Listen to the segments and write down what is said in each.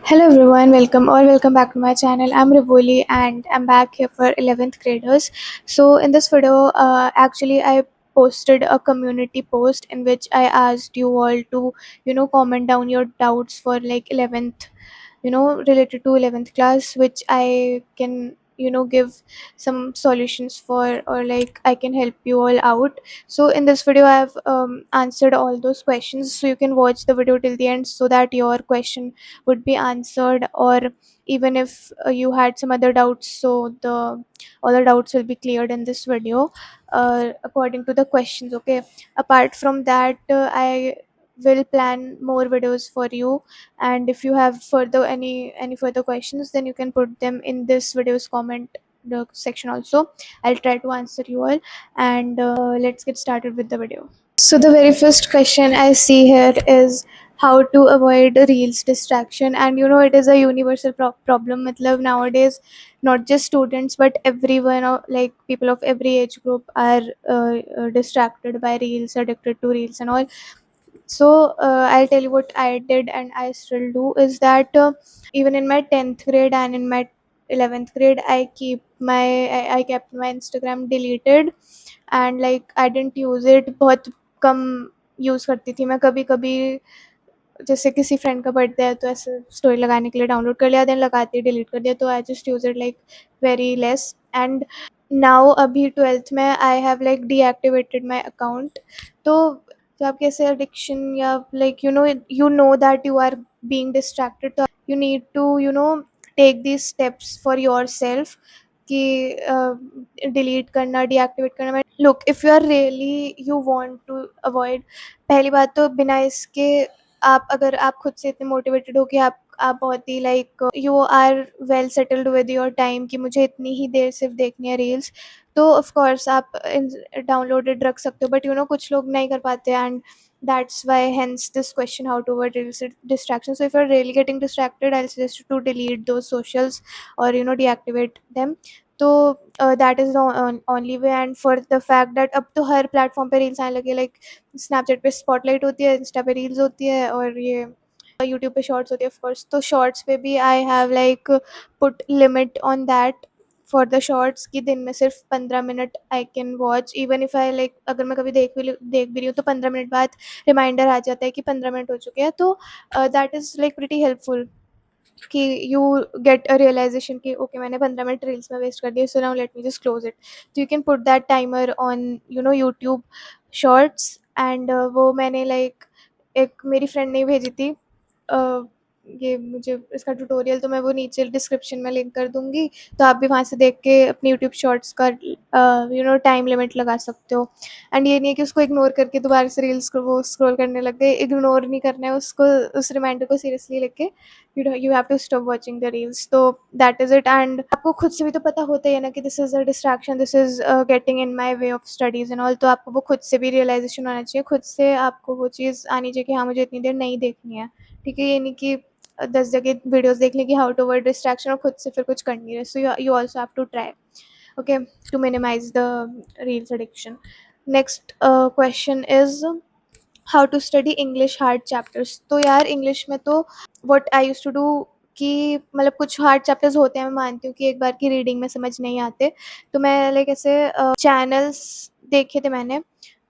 Hello everyone, welcome back to my channel. I'm Rivoli and I'm back here for 11th graders. So in this video, actually I posted a community post in which I asked you all to comment down your doubts for like 11th, related to 11th class, which I can give some solutions for, or like I can help you all out. So in this video I've answered all those questions, so you can watch the video till the end so that your question would be answered, or even if you had some other doubts, so the all the doubts will be cleared in this video according to the questions. Okay, apart from that, I will plan more videos for you, and if you have further any further questions, then you can put them in this video's comment the section also. I'll try to answer you all, and let's get started with the video. So the very first question I see here is how to avoid reels distraction. And it is a universal problem. Matlab, nowadays not just students but everyone, like people of every age group are distracted by reels, addicted to reels and all. So I'll tell you what I did and I still do is that even in my 10th grade and in my 11th grade, I kept my Instagram deleted, and like I didn't use it. बहुत कम use करती थी मैं. कभी कभी जैसे किसी friend का birthday है तो ऐसे स्टोरी लगाने के लिए डाउनलोड कर लिया, देन लगाती डिलीट कर दिया. तो I just use it like very less. And now अभी 12th में I have like deactivated my account. तो जब कैसे एडिक्शन या like you know that you are being distracted, तो you need to take these steps for yourself कि delete करना, deactivate करना. Look, if you are really you want to avoid, पहली बात तो बिना इसके अगर आप खुद से इतने मोटिवेटेड हो कि आप बहुत ही like you are well settled with your time कि मुझे इतनी ही देर सिर्फ देखनी है रील्स, तो ऑफ कोर्स आप डाउनलोडेड रख सकते हो. बट कुछ लोग नहीं कर पाते, and that's why hence this question, how to avoid reels distraction. So if you're really getting distracted, I'll suggest you to delete those socials or deactivate them. तो that is the only way. And for the fact that अब तो हर platform पे reels आने लगे. Like Snapchat पे spotlight होती है, Insta पे रील्स होती है, और ये यूट्यूब पे शॉर्ट्स होती है ऑफ कोर्स. तो शॉर्ट्स पे भी आई have like put limit on that for the shorts कि दिन में सिर्फ 15 minute I can watch. Even if I like अगर मैं कभी देख भी रही हूँ तो 15 मिनट बाद रिमाइंडर आ जाता है कि 15 मिनट हो चुके हैं. तो that is like pretty helpful कि यू गेट अ रियलाइजेशन कि ओके मैंने 15 मिनट रील्स में वेस्ट कर दिया, so now let me just close it. तो you can put that timer on YouTube shorts. And वो मैंने लाइक एक मेरी फ्रेंड ने भेजी थी. ये मुझे इसका ट्यूटोरियल तो मैं वो नीचे डिस्क्रिप्शन में लिंक कर दूंगी, तो आप भी वहाँ से देख के अपनी यूट्यूब शॉर्ट्स का टाइम लिमिट लगा सकते हो. एंड ये नहीं है कि उसको इग्नोर करके दोबारा से रील्स को वो स्क्रॉल करने लग गए. इग्नोर नहीं करना है उसको, उस रिमाइंडर को सीरियसली लेके you have to stop watching the reels. तो दैट इज़ इट. एंड आपको खुद से भी तो पता होता ही है ना कि this is a distraction, this is getting in my way of studies and all. तो आपको वो खुद से भी रियलाइजेशन होना चाहिए, खुद से आपको वो चीज़ आनी चाहिए कि हाँ मुझे इतनी देर नहीं देखनी है. ठीक है, ये नहीं कि 10 जगह वीडियोस देख लें कि हाउ टू अवॉइड डिस्ट्रैक्शन और खुद से फिर कुछ कर नहीं रहे. So you also have to try, okay, to minimize the reels addiction. Next question is how to study English hard chapters. तो यार इंग्लिश में तो what I used to do कि मतलब कुछ हार्ड चैप्टर्स होते हैं, मैं मानती हूँ कि एक बार की रीडिंग में समझ नहीं आते, तो मैं लाइक ऐसे चैनल्स देखे थे मैंने.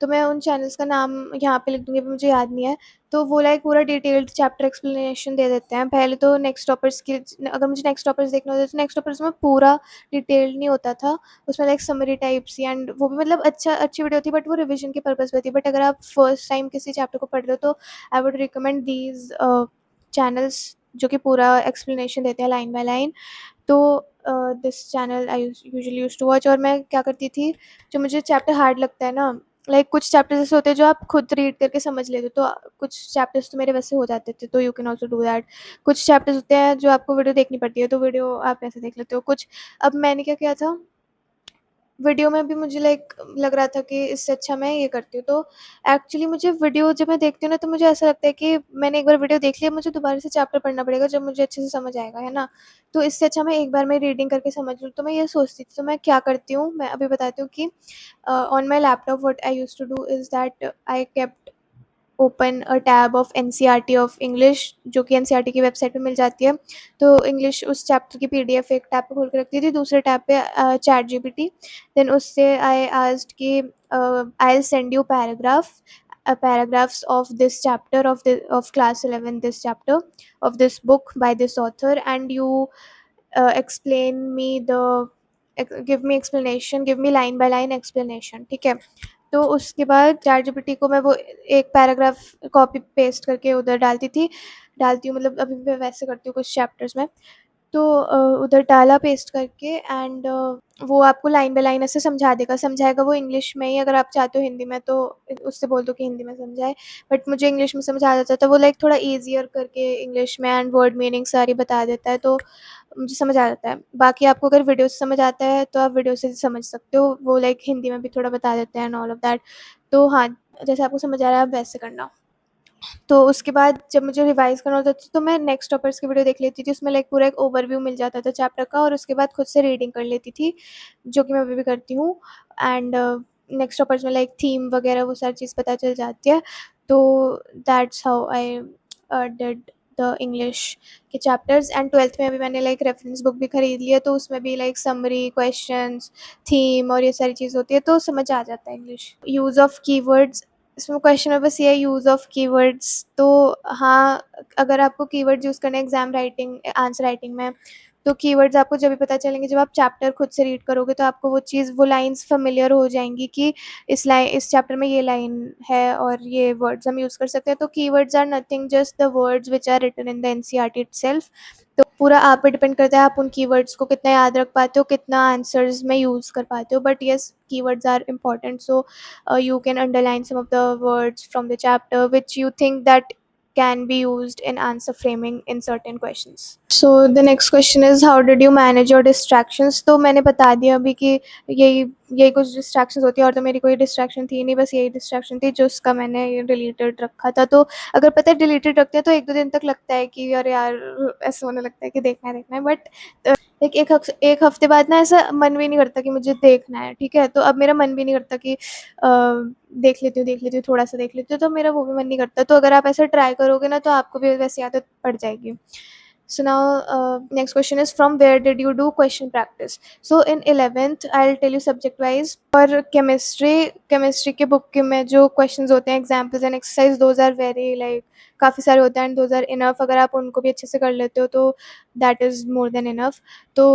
तो मैं उन चैनल्स का नाम यहाँ पे लिख दूँगी, अभी मुझे याद नहीं है. तो वो लाइक पूरा डिटेल्ड चैप्टर एक्सप्लेनेशन दे देते हैं. पहले तो नेक्स्ट टॉपर्स की, अगर मुझे नेक्स्ट टॉपर्स देखना होता तो नेक्स्ट टॉपर्स में पूरा डिटेल्ड नहीं होता था, उसमें लाइक समरी टाइप्स. एंड वो भी मतलब अच्छी वीडियो थी, बट वो रिवीजन के पर्पज़ पे थी. बट अगर आप फर्स्ट टाइम किसी चैप्टर को पढ़ रहे हो तो I would recommend these channels जो कि पूरा एक्सप्लेनेशन देते हैं लाइन बाय लाइन. तो this channel I usually used to watch. और मैं क्या करती थी, जो मुझे चैप्टर हार्ड लगता है ना, लाइक कुछ चैप्टर्स ऐसे होते हैं जो आप खुद रीड करके समझ लेते हो, तो कुछ चैप्टर्स तो मेरे वैसे हो जाते थे, तो you can also do that. कुछ चैप्टर्स होते हैं जो आपको वीडियो देखनी पड़ती है, तो वीडियो आप ऐसे देख लेते हो कुछ. अब मैंने क्या किया था, वीडियो में भी मुझे लाइक लग रहा था कि इससे अच्छा मैं ये करती हूँ. तो एक्चुअली मुझे वीडियो जब मैं देखती हूँ ना, तो मुझे ऐसा लगता है कि मैंने एक बार वीडियो देख लिया, मुझे दोबारा से चैप्टर पढ़ना पड़ेगा जब मुझे अच्छे से समझ आएगा, है ना. तो इससे अच्छा मैं एक बार में रीडिंग करके समझ लूँ. तो मैं ये सोचती थी, तो मैं क्या करती हूँ मैं अभी बताती हूँ कि on my laptop what I used to do is that I kept open a tab of NCERT of English, जो कि एनसीईआरटी की वेबसाइट पे मिल जाती है। तो इंग्लिश उस चैप्टर की पीडीएफ एक टैब पे खोल के रखती थी, दूसरे टैब पे चैट जीपीटी। देन उससे आई आस्क्ड कि I will send you paragraphs of this chapter of class 11, this chapter of this book by this author, and you explain me the give me explanation, give me line by line explanation, ठीक है। तो उसके बाद ChatGPT को मैं वो एक paragraph copy paste करके उधर डालती हूँ, मतलब अभी मैं वैसे करती हूँ कुछ चैप्टर्स में। तो उधर डाला पेस्ट करके, एंड वो आपको लाइन बाय लाइन ऐसे समझाएगा वो इंग्लिश में ही। अगर आप चाहते हो हिंदी में तो उससे बोल दो कि हिंदी में समझाए, बट मुझे इंग्लिश में समझ आ जाता था। वो लाइक थोड़ा ईज़ियर करके इंग्लिश में एंड वर्ड मीनिंग सारी बता देता है, तो मुझे समझ आ जाता है। बाकी आपको अगर वीडियो से समझ आता है तो आप वीडियो से समझ सकते हो, वो लाइक हिंदी में भी थोड़ा बता देते हैं एंड ऑल ऑफ दैट। तो हाँ, जैसे आपको समझ आ रहा है आप वैसे करना। तो उसके बाद जब मुझे रिवाइज़ करना होता था तो मैं नेक्स्ट टॉपर्स की वीडियो देख लेती थी, उसमें लाइक पूरा एक ओवरव्यू मिल जाता था चैप्टर का, और उसके बाद खुद से रीडिंग कर लेती थी, जो कि मैं अभी भी करती हूँ। एंड नेक्स्ट टॉपर्स में लाइक थीम वगैरह वो सारी चीज़ पता चल जाती है। तो that's how I did the English के चैप्टर्स। एंड 12th में अभी मैंने लाइक रेफरेंस बुक भी खरीद ली है, तो उसमें भी लाइक समरी, क्वेश्चंस, थीम और ये सारी चीज़ होती है, तो समझ आ जाता है इंग्लिश। यूज़ ऑफ कीवर्ड्स, इसमें क्वेश्चन में बस ये है यूज़ ऑफ कीवर्ड्स। तो हाँ, अगर आपको कीवर्ड्स यूज़ करने हैं एग्ज़ाम राइटिंग, आंसर राइटिंग में, तो कीवर्ड्स आपको जब भी पता चलेंगे जब आप चैप्टर खुद से रीड करोगे, तो आपको वो चीज़, वो लाइन्स फ़ैमिलियर हो जाएँगी कि इस चैप्टर में ये लाइन है और ये वर्ड्स हम यूज़ कर सकते हैं। तो keywords are nothing just the words which are written in the NCERT itself. तो पूरा आप पे डिपेंड करता है आप उन कीवर्ड्स को कितना याद रख पाते हो, कितना आंसर्स में यूज़ कर पाते हो। But yes, keywords are important, so you can underline some of the words from the chapter which you think that can be used in answer framing in certain questions. So the next question is, how did you manage your distractions? तो मैंने बता दिया अभी कि यही यही कुछ distractions होती है, और तो मेरी कोई डिस्ट्रैक्शन थी नहीं, बस यही डिस्ट्रैक्शन थी जो उसका मैंने डिलीटेड रखा था। तो अगर पता है डिलीटेड रखते हैं तो 1-2 दिन तक लगता है कि अरे यार, ऐसा होने लगता है कि देखना है, बट लाइक एक हफ्ते बाद ना ऐसा मन भी नहीं करता कि मुझे देखना है, ठीक है? तो अब मेरा मन भी नहीं करता कि देख लेती हूँ, थोड़ा-सा देख लेती हूँ, तो मेरा वो भी मन नहीं करता। तो अगर आप ऐसा ट्राई करोगे ना तो आपको भी वैसी आदत पड़ जाएगी। So now, next question is, from where did you do question practice? So in 11th, I'll tell you subject wise. और केमिस्ट्री के बुक के में जो क्वेश्चंस होते हैं, examples and exercise, those are very like काफ़ी सारे होते हैं एंड दोज आर इनफ। अगर आप उनको भी अच्छे से कर लेते हो तो that is more than enough. तो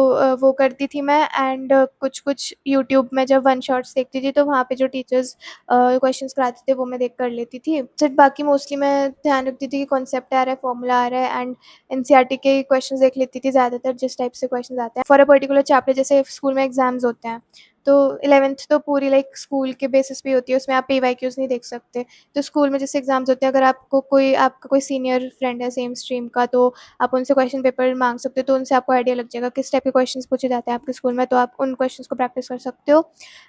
वो करती थी मैं। एंड कुछ यूट्यूब में जब वन शॉट्स देखती थी तो वहाँ पे जो टीचर्स क्वेश्चंस कराते थे वो मैं देख कर लेती थी। सिर्फ बाकी मोस्टली मैं ध्यान रखती थी कि कॉन्सेप्ट आ रहा है, फॉर्मूला आ रहा है, एंड एनसीईआरटी के क्वेश्चंस देख लेती थी ज़्यादातर, जिस टाइप से क्वेश्चंस आते हैं फॉर अ पर्टिकुलर चैप्टर। जैसे स्कूल में एग्जाम्स होते हैं तो 11th तो पूरी लाइक स्कूल के बेसिस पे होती है, उसमें आप पीवाईक्यूज़ नहीं देख सकते। तो स्कूल में जैसे एग्जाम्स होते हैं, अगर आपका कोई सीनियर फ्रेंड है सेम स्ट्रीम का, तो आप उनसे क्वेश्चन पेपर मांग सकते हो, तो उनसे आपको आइडिया लग जाएगा किस टाइप के क्वेश्चंस पूछे जाते हैं आपके स्कूल में, तो आप उन क्वेश्चंस को प्रैक्टिस कर सकते हो।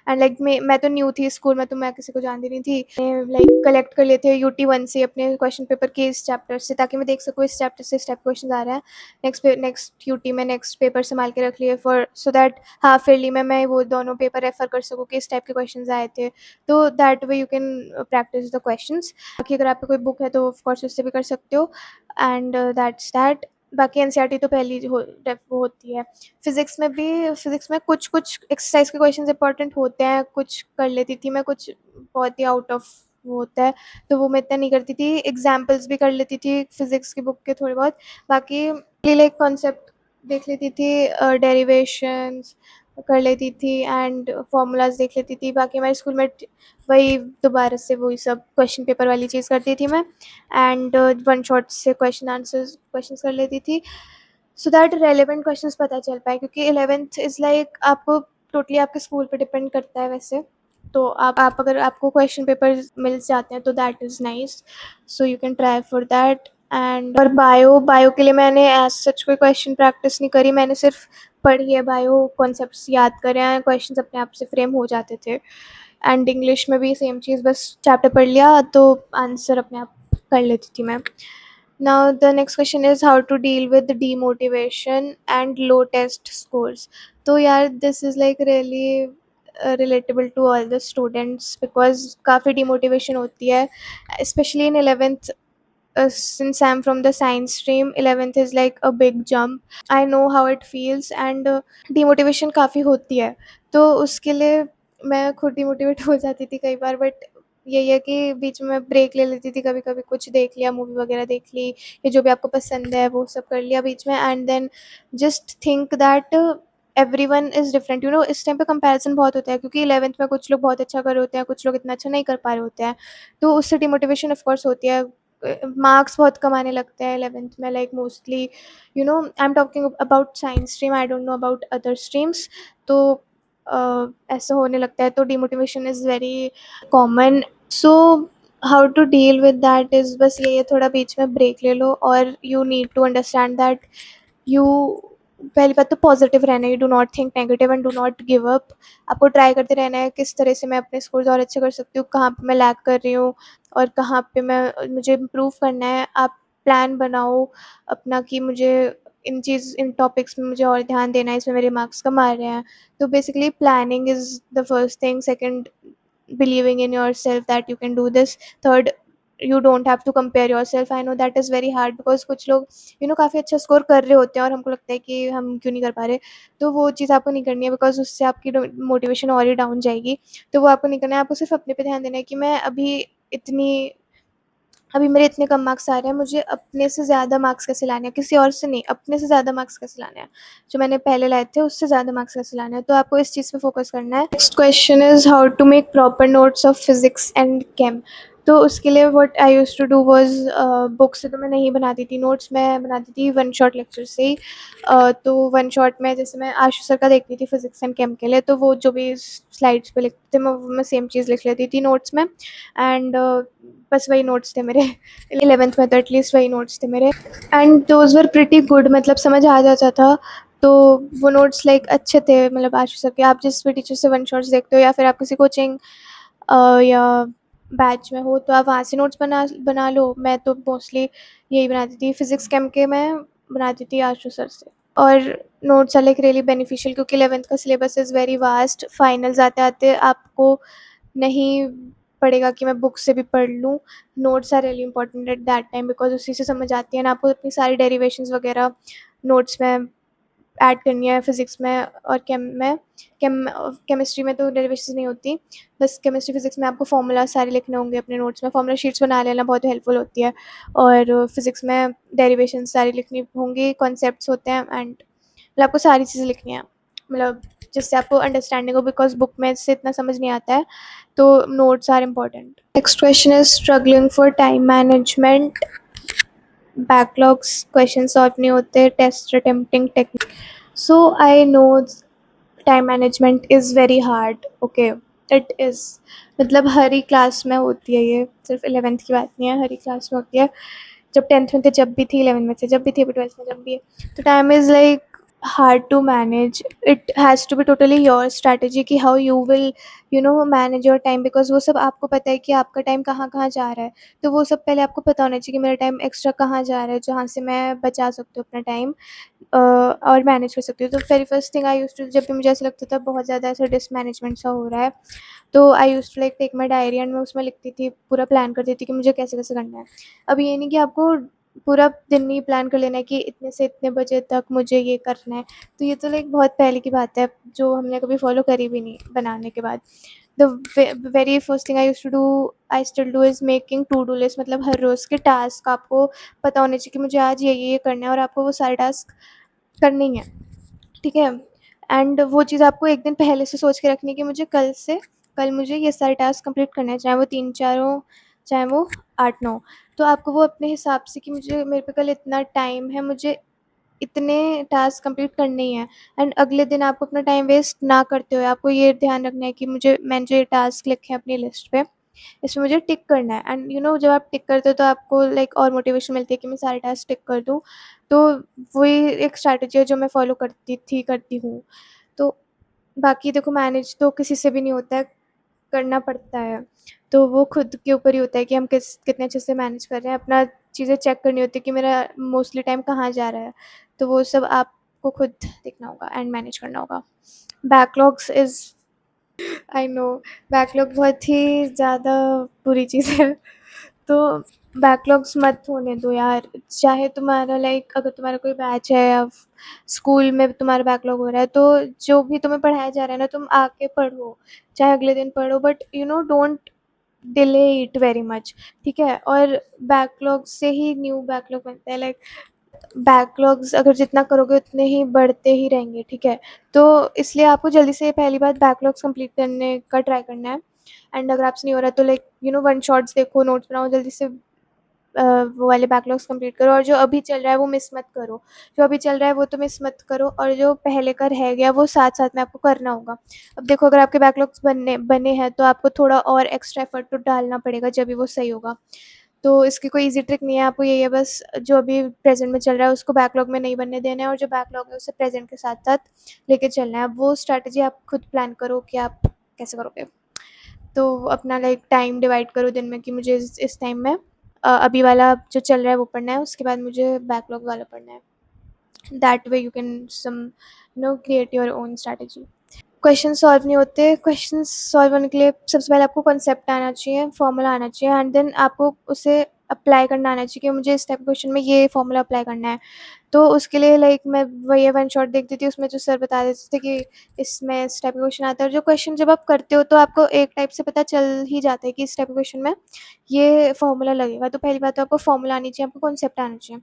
एंड लाइक मैं तो न्यू थी स्कूल में, तो मैं किसी को जानती नहीं थी, लाइक कलेक्ट कर लेते हैं यूटी वन से अपने क्वेश्चन पेपर के इस चैप्टर से, ताकि मैं देख सकूँ इस चैप्टर से इस टाइप क्वेश्चन आ रहा है। नेक्स्ट यूटी में नेक्स्ट पेपर संभाल के रख लिए, for so that half yearly में मैं वो दोनों पेपर रेफर कर सकूँ कि इस टाइप के क्वेश्चंस आए थे। तो that way you can practice the questions. बाकी अगर आपको कोई बुक है तो ऑफ कोर्स उससे भी कर सकते हो। And that's that. बाकी एनसीईआरटी तो पहली वो होती है। फिज़िक्स में कुछ एक्सरसाइज के क्वेश्चंस इंपॉर्टेंट होते हैं, कुछ कर लेती थी मैं, कुछ बहुत ही आउट ऑफ वो होता है, तो वो मैं इतना नहीं करती थी। एग्जाम्पल्स भी कर लेती थी फिज़िक्स की बुक के थोड़े बहुत। बाकी लाइक कॉन्सेप्ट देख लेती थी, डेरिवेशंस कर लेती थी एंड फार्मूलाज देख लेती थी। बाकी हमारे स्कूल में वही दोबारा से वही सब क्वेश्चन पेपर वाली चीज़ करती थी मैं। एंड वन शॉट से क्वेश्चंस कर लेती थी, सो दैट रेलेवेंट क्वेश्चंस पता चल पाए, क्योंकि 11th इज़ लाइक आपको टोटली आपके स्कूल पे डिपेंड करता है वैसे। तो आप अगर आपको क्वेश्चन पेपर मिल जाते हैं तो that is nice, so you can try for that. And और बायो के लिए मैंने एज सच कोई क्वेश्चन प्रैक्टिस नहीं करी, मैंने सिर्फ पढ़ी है बायो, कॉन्सेप्ट्स याद करे हैं, क्वेश्चंस अपने आप से फ्रेम हो जाते थे। एंड इंग्लिश में भी सेम चीज़, बस चैप्टर पढ़ लिया तो आंसर अपने आप कर लेती थी मैं। Now the next question is, how to deal with demotivation and low test scores. तो यार, this is like really relatable to all the students because काफ़ी डिमोटिवेशन होती है, specially in 11th. Since I'm from the science stream, 11th is like a big jump. I know how it feels, and demotivation काफ़ी होती है, तो उसके लिए मैं खुद डिमोटिवेट हो जाती थी कई बार, बट यही है कि बीच में ब्रेक ले लेती थी, कभी-कभी कुछ देख लिया, मूवी वगैरह देख ली, या जो भी आपको पसंद है वो सब कर लिया बीच में, and then just think that everyone is different, इस टाइम पे कंपैरिज़न बहुत होता है क्योंकि 11th में कुछ लोग बहुत अच्छा कर रहे होते हैं, कुछ लोग इतना अच्छा नहीं कर पा रहे होते हैं, तो उससे डिमोटिवेशन ऑफ कोर्स होती है। मार्क्स बहुत कम आने लगते हैं 11th में, like mostly, I am talking about science stream, I don't know about other streams. तो ऐसा होने लगता है, तो demotivation is very common. So how to deal with that is बस यही है, थोड़ा बीच में ब्रेक ले लो, और you need to understand that you, पहली बात तो पॉजिटिव रहना है, you do not think negative and do not give up. आपको ट्राई करते रहना है किस तरह से मैं अपने स्कोर्स और अच्छे कर सकती हूँ, कहाँ पे मैं लैग कर रही हूँ और कहाँ पे मुझे इम्प्रूव करना है। आप प्लान बनाओ अपना कि मुझे इन टॉपिक्स में मुझे और ध्यान देना है, इसमें मेरे मार्क्स कम आ रहे हैं। तो basically planning is the first thing, second believing in yourself that you can do this, third you don't have to compare yourself. I know that is very hard because कुछ लोग काफ़ी अच्छा स्कोर कर रहे होते हैं और हमको लगता है कि हम क्यों नहीं कर पा रहे, तो वो चीज़ आपको नहीं करनी है बिकॉज उससे आपकी मोटिवेशन और ही डाउन जाएगी। तो वो आपको नहीं करना है, आपको सिर्फ अपने पे ध्यान देना है कि मैं अभी मेरे इतने कम मार्क्स आ रहे हैं, मुझे अपने से ज़्यादा मार्क्स कैसे लाने हैं, किसी और से नहीं, अपने से ज़्यादा मार्क्स कैसे लाने हैं, जो मैंने पहले लाए थे उससे ज़्यादा मार्क्स कैसे लाने हैं, तो आपको इस चीज़ पे फोकस करना है। Next question is how to make proper notes of physics and chem. तो उसके लिए what I used to do was, book से तो मैं नहीं बनाती थी नोट्स, मैं बनाती थी वन शॉट लेक्चर से ही। तो वन शॉट में जैसे मैं आशु सर का देखती थी फिज़िक्स एंड केम के लिए, तो वो जो भी स्लाइड्स पे लिखते थे मैं सेम चीज़ लिख लेती थी नोट्स में, एंड बस वही नोट्स थे मेरे 11th में, तो एटलीस्ट वही नोट्स थे मेरे, and those were pretty good, मतलब समझ आ जाता था। तो वो नोट्स लाइक अच्छे थे, मतलब आशु सर के। आप जिस भी टीचर से वन शॉट्स देखते हो या फिर आप किसी कोचिंग या बैच में हो तो आप वहाँ से नोट्स बना बना लो। मैं तो मोस्टली यही बनाती थी, फिज़िक्स केम के मैं बनाती थी आशु सर से। और notes are like really beneficial क्योंकि 11th का syllabus is very vast, finals आते-आते आपको नहीं पड़ेगा कि मैं बुक से भी पढ़ लूँ। Notes are really important at that time because उसी से समझ आती है ना, आपको अपनी सारी डेरिवेशंस वगैरह नोट्स में ऐड करनी है। फिज़िक्स में और केमिस्ट्री में तो डेरिवेशंस नहीं होती, बस केमिस्ट्री फिज़िक्स में आपको फ़ॉर्मूला सारे लिखने होंगे अपने नोट्स में, फ़ॉर्मूला शीट्स बना लेना बहुत हेल्पफुल होती है। और फिज़िक्स में डेरिवेशंस सारी लिखनी होंगी, कॉन्सेप्ट्स होते हैं, एंड मतलब आपको सारी चीज़ें लिखनी है, मतलब जिससे आपको अंडरस्टैंडिंग हो बिकॉज़ बुक में से इतना समझ नहीं आता है, तो notes are important. Next question is struggling for time management, backlogs, question solve नहीं होते, test attempting technique. So I know time management is very hard, okay, it is, मतलब हर ही क्लास में होती है ये, सिर्फ 11th की बात नहीं है, हर ही क्लास में होती है। जब 10th में थे जब भी थी, 11th में थे जब भी थी, अभी 12th में जब भी है। तो time is like hard to manage. It has to be totally your strategy कि how you will manage your time, because वो सब आपको पता है कि आपका टाइम कहाँ कहाँ जा रहा है। तो वो सब पहले आपको पता होना चाहिए कि मेरा टाइम एक्स्ट्रा कहाँ जा रहा है, जहाँ से मैं बचा सकती हूँ अपना टाइम और मैनेज कर सकती हूँ। तो very first thing I used to, जब भी मुझे ऐसा लगता था बहुत ज़्यादा ऐसा डिसमैनेजमेंट सा हो रहा है, तो I used to like take my diary and मैं उसमें लिखती थी, पूरा प्लान करती थी कि मुझे कैसे कैसे करना है। अब ये नहीं कि आपको पूरा दिन ही प्लान कर लेना है कि इतने से इतने बजे तक मुझे ये करना है, तो ये तो लाइक बहुत पहले की बात है जो हमने कभी फॉलो करी भी नहीं बनाने के बाद। The very first thing I used to do, I still do, is making to do list, मतलब हर रोज़ के टास्क आपको पता होने चाहिए कि मुझे आज ये करना है और आपको वो सारे टास्क करने ही हैं, ठीक है? एंड वो चीज़ आपको एक दिन पहले से सोच के रखनी है कि कल मुझे ये सारे टास्क कंप्लीट करने हैं, चाहे वो 3-4 हो, चाहे वो 8-9। तो आपको वो अपने हिसाब से कि मेरे पे कल इतना टाइम है, मुझे इतने टास्क कंप्लीट करने ही हैं, एंड अगले दिन आपको अपना टाइम वेस्ट ना करते हुए आपको ये ध्यान रखना है कि मैंने जो ये टास्क लिखे हैं अपनी लिस्ट पे, इसमें मुझे टिक करना है। एंड जब आप टिक करते हो तो आपको लाइक और मोटिवेशन मिलती है कि मैं सारे टास्क टिक कर दूँ। तो वही एक स्ट्रैटेजी है जो मैं फॉलो करती हूँ। तो बाकी देखो, मैनेज तो किसी से भी नहीं होता है, करना पड़ता है। तो वो खुद के ऊपर ही होता है कि हम कितने अच्छे से मैनेज कर रहे हैं। अपना चीज़ें चेक करनी होती है कि मेरा मोस्टली टाइम कहाँ जा रहा है। तो वो सब आपको खुद देखना होगा एंड मैनेज करना होगा। Backlogs is I know, backlog बहुत ही ज़्यादा बुरी चीज़ है। तो बैकलॉग्स मत होने दो यार। चाहे तुम्हारा लाइक अगर तुम्हारा कोई बैच है या स्कूल में तुम्हारा बैकलॉग हो रहा है, तो जो भी तुम्हें पढ़ाया जा रहा है ना, तुम आके पढ़ो, चाहे अगले दिन पढ़ो, but you know don't delay it very much, ठीक है? और बैकलॉग से ही न्यू बैकलॉग बनता है, लाइक बैकलॉग्स अगर जितना करोगे उतने ही बढ़ते ही रहेंगे, ठीक है? तो इसलिए आपको जल्दी से पहली बात बैकलॉग्स कंप्लीट करने का ट्राई करना है। एंड अगर आपसे नहीं हो रहा तो like you no one shots देखो, नोट्स बनाओ, जल्दी से वो वाले बैकलॉग्स कंप्लीट करो, और जो अभी चल रहा है वो मिस मत करो। जो अभी चल रहा है वो तो मिस मत करो, और जो पहले का रह गया वो साथ-साथ में आपको करना होगा। अब देखो, अगर आपके बैकलॉग्स बने बने हैं तो आपको थोड़ा और एक्स्ट्रा एफर्ट तो डालना पड़ेगा, जभी वो सही होगा। तो इसकी कोई ईज़ी ट्रिक नहीं है, आपको यही है बस जो अभी प्रेज़ेंट में चल रहा है उसको बैकलॉग में नहीं बनने देना है, और जो बैकलॉग है उसे प्रेज़ेंट के साथ-साथ लेके चलना है। अब वो स्ट्रैटेजी आप खुद प्लान करो कि आप कैसे करोगे। तो अपना लाइक टाइम डिवाइड करो दिन में कि मुझे इस टाइम में अभी वाला जो चल रहा है वो पढ़ना है, उसके बाद मुझे बैकलॉग वाला पढ़ना है। That way you can some create your own strategy. Question solve नहीं होते, क्वेश्चन सॉल्व होने के लिए सबसे पहले आपको कॉन्सेप्ट आना चाहिए, फॉर्मूला आना चाहिए, एंड देन आपको उसे अप्लाई करना आना चाहिए कि मुझे इस टाइप के क्वेश्चन में ये फॉर्मूला अप्लाई करना है। तो उसके लिए लाइक मैं वही वन शॉट देखती थी, उसमें जो सर बता देते थे कि इसमें इस टाइप का क्वेश्चन आता है, और जो क्वेश्चन जब आप करते हो तो आपको एक टाइप से पता चल ही जाता है कि इस टाइप के क्वेश्चन में ये फॉर्मूला लगेगा। तो पहली बात तो आपको फॉर्मूला आनी चाहिए, आपको कॉन्सेप्ट आना चाहिए,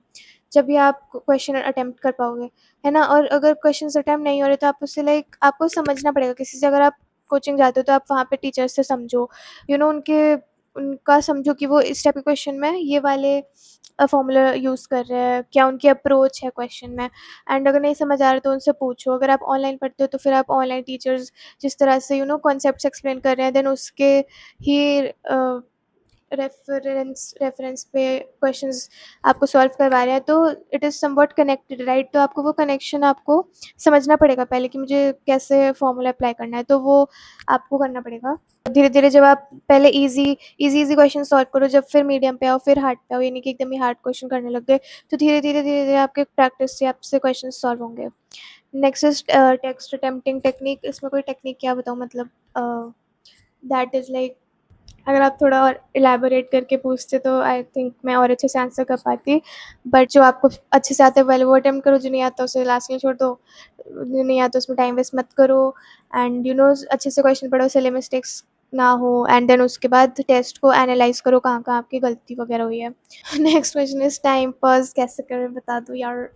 जब भी आप क्वेश्चन अटेम्प्ट कर पाओगे, है ना? और अगर क्वेश्चंस अटेम्प्ट नहीं हो रहे तो आप उससे लाइक आपको समझना पड़ेगा किसी से। अगर आप कोचिंग जाते हो तो आप वहाँ पे टीचर्स से समझो, यू नो उनका समझो कि वो इस टाइप के क्वेश्चन में ये वाले फ़ॉर्मूला यूज़ कर रहे हैं, क्या उनकी अप्रोच है क्वेश्चन में। एंड अगर नहीं समझ आ रहा तो उनसे पूछो। अगर आप ऑनलाइन पढ़ते हो तो फिर आप ऑनलाइन टीचर्स जिस तरह से कॉन्सेप्ट्स एक्सप्लेन कर रहे हैं, देन उसके ही रेफ़रेंस पे क्वेश्चंस आपको सॉल्व करवा रहे हैं, तो it is somewhat connected, right? तो आपको वो कनेक्शन आपको समझना पड़ेगा पहले कि मुझे कैसे फ़ॉर्मूला अप्लाई करना है, तो वो आपको करना पड़ेगा। धीरे-धीरे जब आप पहले ईज़ी क्वेश्चन सॉल्व करो, जब फिर मीडियम पे आओ, फिर हार्ड पे आओ, ये नहीं कि एकदम ही हार्ड क्वेश्चन करने लग गए, तो धीरे-धीरे आपके प्रैक्टिस से आपसे क्वेश्चन सॉल्व होंगे। Next is text attempting technique. इसमें कोई टेक्निक क्या बताऊँ, मतलब दैट इज़ लाइक अगर आप थोड़ा और इलैबोरेट करके पूछते तो आई थिंक मैं और अच्छे से आंसर कर पाती। बट जो आपको अच्छे से आता है पहले वो अटेम्प्ट करो, जो नहीं आता उसे लास्ट के लिए छोड़ दो। जो नहीं आता उसमें टाइम वेस्ट मत करो, एंड अच्छे से क्वेश्चन पढ़ो, सिली मिस्टेक्स ना हो, एंड देन उसके बाद टेस्ट को एनालाइज़ करो कहाँ-कहाँ आपकी गलती वगैरह हुई है। Next question is time pause कैसे करें बता दो यार।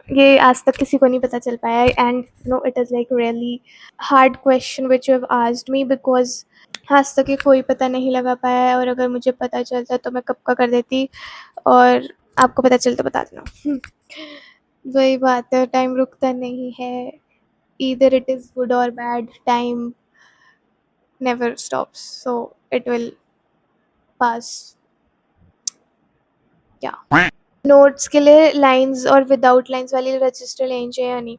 ये आज तक किसी को नहीं पता चल पाया है, and it is like really hard question which you have asked me, because आज तक ये कोई पता नहीं लगा पाया है, और अगर मुझे पता चलता तो मैं कब का कर देती, और आपको पता चलता बता देना। वही बात है, टाइम रुकता नहीं है, ईदर इट इज़ गुड और bad, time never stops, so it will pass. या नोट्स के लिए लाइन्स और विदाउट लाइन्स वाली रजिस्टर लेनी चाहिए या नहीं?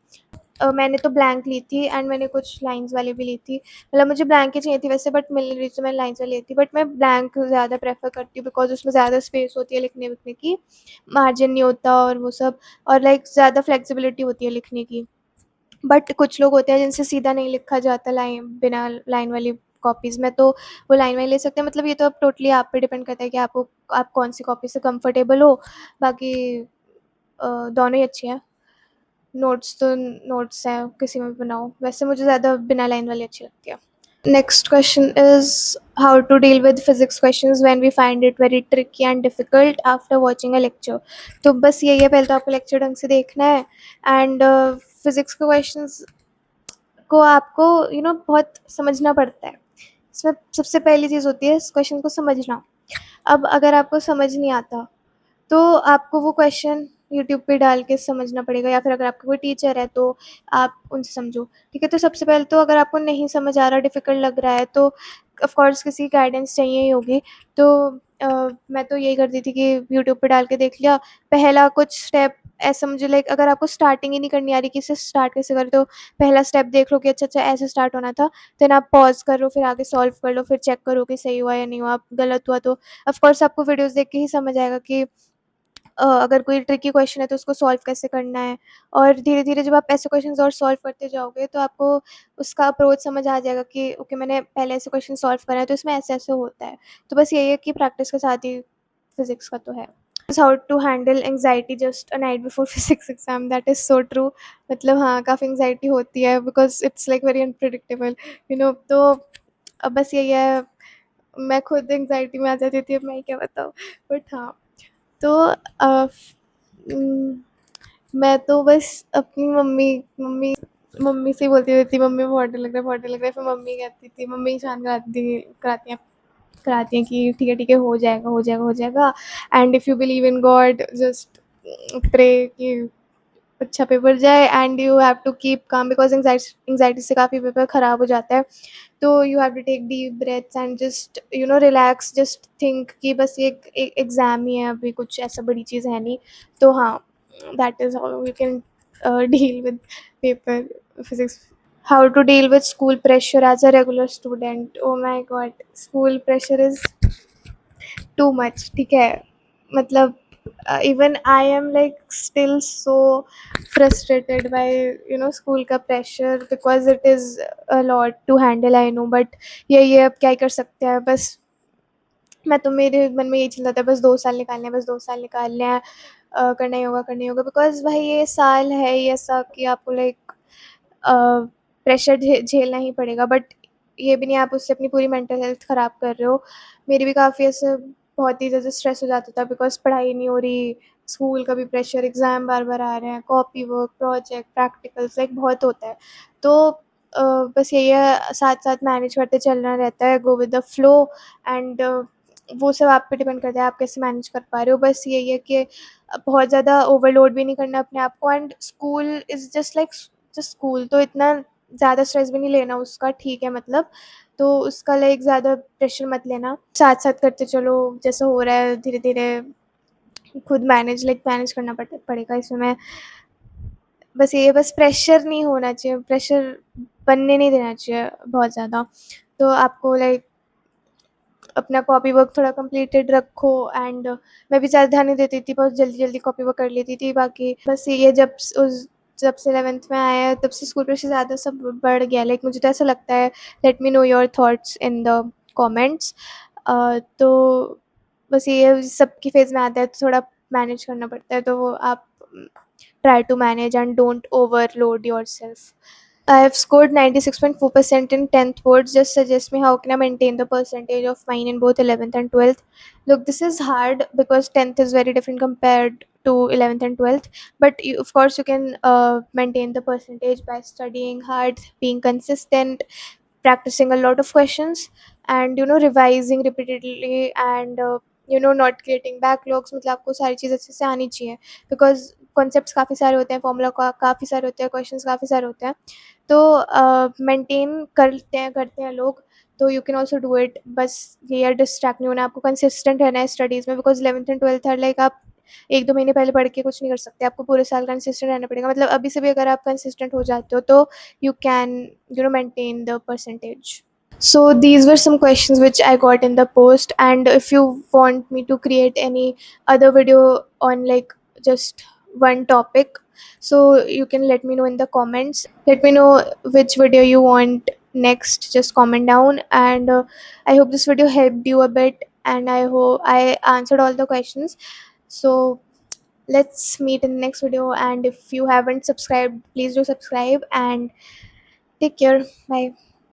मैंने तो ब्लैंक ली थी, एंड मैंने कुछ लाइन्स वाली भी ली थी। मतलब मुझे ब्लैंक ही चाहिए थी वैसे, बट मिल नहीं रही तो मैंने लाइन्स वाली ली थी। बट मैं ब्लैंक ज़्यादा प्रेफ़र करती हूँ, बिकॉज़ उसमें ज़्यादा स्पेस होती है लिखने-विखने की, मार्जिन नहीं होता और वो सब, और लाइक ज़्यादा फ्लेक्सिबिलिटी होती है लिखने की। बट कुछ लोग होते हैं जिनसे सीधा नहीं लिखा जाता लाइन, बिना लाइन वाली कॉपीज़ में, तो वो लाइन वाली ले सकते हैं। मतलब ये तो अब टोटली आप पे डिपेंड करता है कि आप कौन-सी कॉपी से कंफ़र्टेबल हो। बाकी दोनों ही अच्छी हैं। नोट्स तो नोट्स हैं, किसी में भी बनाओ। वैसे मुझे ज़्यादा बिना लाइन वाली अच्छी लगती है। Next question is how to deal with physics questions when we find it very tricky and difficult after watching a lecture. तो बस यही है, पहले तो आपको लेक्चर ढंग से देखना है, एंड फिज़िक्स के क्वेश्चंस को आपको बहुत समझना पड़ता है। इसमें सबसे पहली चीज़ होती है इस क्वेश्चन को समझना। अब अगर आपको समझ नहीं आता तो आपको वो क्वेश्चन यूट्यूब पे डाल के समझना पड़ेगा, या फिर अगर आपका कोई टीचर है तो आप उनसे समझो, ठीक है? तो सबसे पहले तो अगर आपको नहीं समझ आ रहा, डिफ़िकल्ट लग रहा है, तो ऑफ़ कोर्स किसी की गाइडेंस चाहिए ही होगी। तो मैं तो यही करती थी कि यूट्यूब पे डाल के देख लिया। पहला कुछ स्टेप ऐसा मुझे लाइक अगर आपको स्टार्टिंग ही नहीं करनी आ रही कि इसे स्टार्ट कैसे करें, तो पहला स्टेप देख लो कि अच्छा ऐसे स्टार्ट होना था। देन आप पॉज़ करो, फिर आगे सॉल्व कर लो, फिर चेक करो कि सही हुआ या नहीं हुआ। गलत हुआ तो ऑफ़ कोर्स आपको वीडियोज़ देख के ही समझ आएगा कि अगर कोई ट्रिकी क्वेश्चन है तो उसको सॉल्व कैसे करना है। और धीरे-धीरे जब आप ऐसे क्वेश्चंस और सॉल्व करते जाओगे तो आपको उसका अप्रोच समझ आ जाएगा कि ओके, मैंने पहले ऐसे क्वेश्चन सॉल्व करा है तो इसमें ऐसे-ऐसे होता है। तो बस यही है कि प्रैक्टिस के साथ ही फिज़िक्स का तो है। How to handle anxiety just a night before physics exam, that is so true. मतलब हाँ, काफ़ी एंग्ज़ायटी होती है because it's like very unpredictable, तो बस यही है, मैं खुद एंग्ज़ायटी में आ जाती थी, अब मैं क्या बताऊँ। बट हाँ, तो उम, मैं तो बस अपनी मम्मी मम्मी मम्मी से ही बोलती रहती थी, मम्मी बहुत डर लग रहा है, बहुत डर लग रहा है। फिर मम्मी कहती थी, मम्मी ही शांत कराती हैं कि ठीक है, हो जाएगा, हो जाएगा, हो जाएगा। And if you believe in God, just pray कि अच्छा पेपर जाए। And you have to keep calm because anxiety से काफ़ी पेपर ख़राब हो जाता है। तो you have to take deep breaths and just relax, just think कि बस ये एक एग्ज़ाम ही है, अभी कुछ ऐसा बड़ी चीज़ है नहीं। तो हाँ, that is how we can deal with paper physics. How to deal with school pressure as a regular student? Oh my God! School pressure is too much, ठीक है? मतलब even I am like still so frustrated by school का pressure because it is a lot to handle, I know, but ये अब क्या ही कर सकते हैं। बस मैं तो, मेरे मन में यही चल रहा था, बस 2 साल निकालने हैं, बस 2 साल निकालने हैं। करना ही होगा, करना ही होगा, बिकॉज़ भाई ये साल है ही ऐसा कि आपको लाइक प्रेशर झेलना ही पड़ेगा। बट ये भी नहीं आप उससे अपनी पूरी मेंटल हेल्थ ख़राब कर रहे हो। मेरी भी काफ़ी ऐसे बहुत ही ज़्यादा स्ट्रेस हो जाता था बिकॉज़ पढ़ाई नहीं हो रही, स्कूल का भी प्रेशर, एग्ज़ाम बार-बार आ रहे हैं, copy work, project, practicals, like बहुत होता है। तो बस यही है, साथ-साथ मैनेज करते चलना रहता है, go with the flow. And वो सब आप पे डिपेंड करता है, आप कैसे मैनेज कर पा रहे हो। बस यही है कि बहुत ज़्यादा ओवरलोड भी नहीं करना अपने आप को। And school is just like just school, तो इतना ज़्यादा स्ट्रेस भी नहीं लेना उसका, ठीक है मतलब। तो उसका लाइक ज़्यादा प्रेशर मत लेना, साथ-साथ करते चलो, जैसा हो रहा है धीरे-धीरे खुद मैनेज करना पड़ेगा इसमें। बस ये है, बस प्रेशर नहीं होना चाहिए, प्रेशर बनने नहीं देना चाहिए बहुत ज़्यादा। तो आपको लाइक अपना कॉपी वर्क थोड़ा कंप्लीटेड रखो। एंड मैं भी ज़्यादा ध्यान नहीं देती थी, बहुत जल्दी-जल्दी कॉपी वर्क कर लेती थी। बाकी बस ये जब से 11th में आया है तब से स्कूल प्रेशर ज़्यादा सब बढ़ गया। लाइक मुझे तो ऐसा लगता है, let me know your thoughts in the comments. तो बस ये है, सबकी फ़ेज़ में आता है तो थोड़ा मैनेज करना पड़ता है, तो वो आप try to manage and don't overload yourself. I have scored 96.4% in 10th boards. Just suggest me how can I maintain the percentage of mine in both 11th and 12th. Look, this is hard because 10th is very different compared to 11th and 12th. But of course, you can maintain the percentage by studying hard, being consistent, practicing a lot of questions, and revising repeatedly, and not creating backlogs। मतलब आपको सारी चीज़ अच्छे से आनी चाहिए because concepts काफ़ी सारे होते हैं, फॉर्मूला काफ़ी सारे होते हैं, क्वेश्चंस काफ़ी सारे होते हैं। तो मेंटेन करते हैं लोग, तो you can also do it. बस ये है, डिस्ट्रैक्ट नहीं होना, आपको कंसिस्टेंट रहना है स्टडीज़ में, बिकॉज 11th एंड 12th है, लाइक आप 1-2 महीने पहले पढ़ के कुछ नहीं कर सकते, आपको पूरे साल कंसिस्टेंट रहना पड़ेगा। मतलब अभी से भी अगर आप कंसिस्टेंट हो जाते हो तो you can maintain the percentage. So these were some questions which I got in the post, and if you want me to create any other video on like just one topic, so you can let me know in the comments. Let me know which video you want next, just comment down. And I hope this video helped you a bit, and I hope I answered all the questions. So let's meet in the next video, and if you haven't subscribed, please do subscribe, and take care. Bye.